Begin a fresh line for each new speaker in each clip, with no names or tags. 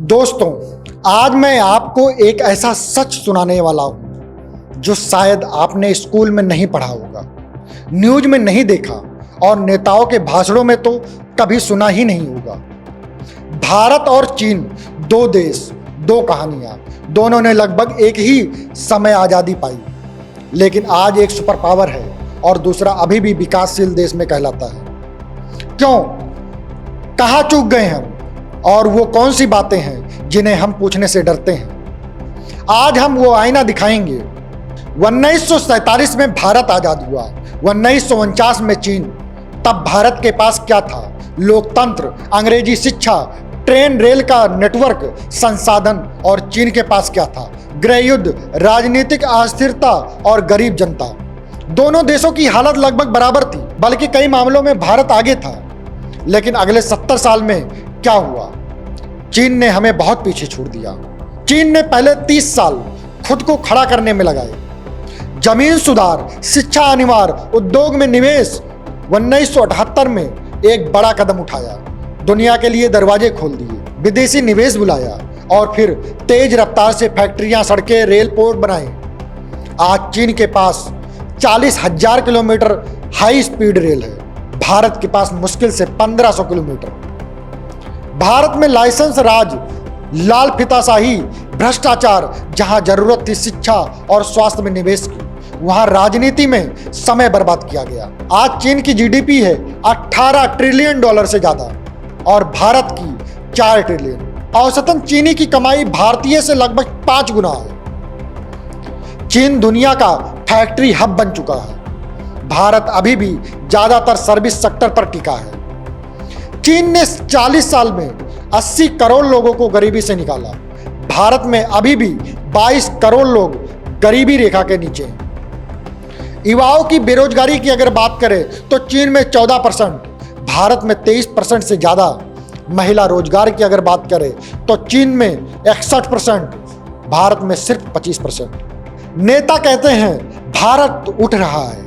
दोस्तों, आज मैं आपको एक ऐसा सच सुनाने वाला हूं जो शायद आपने स्कूल में नहीं पढ़ा होगा, न्यूज में नहीं देखा और नेताओं के भाषणों में तो कभी सुना ही नहीं होगा। भारत और चीन, दो देश, दो कहानियां, दोनों ने लगभग एक ही समय आज़ादी पाई, लेकिन आज एक सुपर पावर है और दूसरा अभी भी विकासशील देश में कहलाता है। क्यों? कहाँ चूक गए हम और वो कौन सी बातें हैं जिन्हें हम पूछने से डरते हैं? आज हम वो आईना दिखाएंगे। 1947 में भारत आजाद हुआ, 1949 में चीन। तब भारत के पास क्या था? लोकतंत्र, अंग्रेजी शिक्षा, ट्रेन रेल का नेटवर्क, संसाधन। और चीन के पास क्या था? गृह युद्ध, राजनीतिक अस्थिरता और गरीब जनता। दोनों देशों की हालत लगभग बराबर थी, बल्कि कई मामलों में भारत आगे था। लेकिन अगले 70 साल में क्या हुआ? चीन ने हमें बहुत पीछे छोड़ दिया। चीन ने पहले 30 साल खुद को खड़ा करने में लगाए। जमीन सुधार, शिक्षा अनिवार्य, उद्योग में निवेश। 1978 में एक बड़ा कदम उठाया, दुनिया के लिए दरवाजे खोल दिए, विदेशी निवेश बुलाया और फिर तेज रफ्तार से फैक्ट्रियां, सड़कें, रेल, पोर्ट बनाए। आज चीन के पास 40,000 किलोमीटर हाई स्पीड रेल है, भारत के पास मुश्किल से 1500 किलोमीटर। भारत में लाइसेंस राज, लाल फीताशाही, भ्रष्टाचार। जहां जरूरत थी शिक्षा और स्वास्थ्य में निवेश की, वहां राजनीति में समय बर्बाद किया गया। आज चीन की जीडीपी है 18 ट्रिलियन डॉलर से ज्यादा और भारत की 4 ट्रिलियन। औसतन चीनी की कमाई भारतीय से लगभग 5 गुना है। चीन दुनिया का फैक्ट्री हब बन चुका है, भारत अभी भी ज्यादातर सर्विस सेक्टर पर टिका है। चीन ने 40 साल में 80 करोड़ लोगों को गरीबी से निकाला, भारत में अभी भी 22 करोड़ लोग गरीबी रेखा के नीचे हैं। युवाओं की बेरोजगारी की अगर बात करें तो चीन में 14%, भारत में 23% से ज्यादा। महिला रोजगार की अगर बात करें तो चीन में 61%, भारत में सिर्फ 25%। नेता कहते हैं भारत उठ रहा है,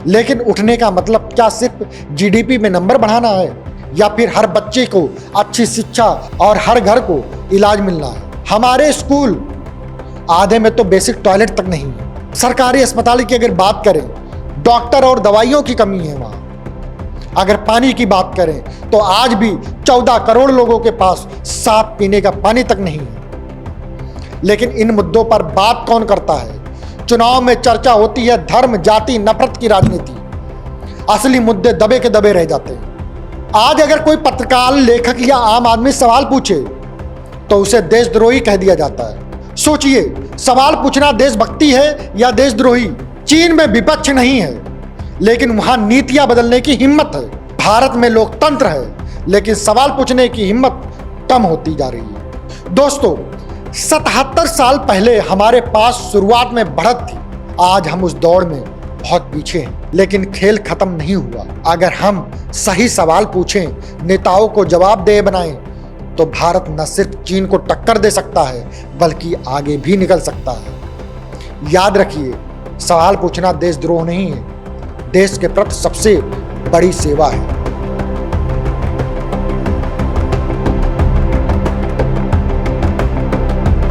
लेकिन उठने का मतलब क्या सिर्फ जीडीपी में नंबर बढ़ाना है या फिर हर बच्चे को अच्छी शिक्षा और हर घर को इलाज मिलना है? हमारे स्कूल आधे में तो बेसिक टॉयलेट तक नहीं है। सरकारी अस्पताल की अगर बात करें, डॉक्टर और दवाइयों की कमी है वहां। अगर पानी की बात करें तो आज भी 14 करोड़ लोगों के पास साफ पीने का पानी तक नहीं है। लेकिन इन मुद्दों पर बात कौन करता है? चुनाव में चर्चा होती है धर्म, जाति, नफरत की राजनीति। असली मुद्दे दबे के दबे रह जाते हैं। आज अगर कोई पत्रकार, लेखक या आम आदमी सवाल पूछे तो उसे देशद्रोही कह दिया जाता है। सोचिए, सवाल पूछना देशभक्ति है या देशद्रोही? चीन में विपक्ष नहीं है, लेकिन वहां नीतियां बदलने की हिम्मत है। भारत में लोकतंत्र है, लेकिन सवाल पूछने की हिम्मत कम होती जा रही है। दोस्तों, 77 साल पहले हमारे पास शुरुआत में बढ़त थी, आज हम उस दौड़ में बहुत पीछे हैं। लेकिन खेल खत्म नहीं हुआ। अगर हम सही सवाल पूछें, नेताओं को जवाबदेह बनाएं, तो भारत न सिर्फ चीन को टक्कर दे सकता है, बल्कि आगे भी निकल सकता है। याद रखिए, सवाल पूछना देशद्रोह नहीं है, देश के प्रति सबसे बड़ी सेवा है।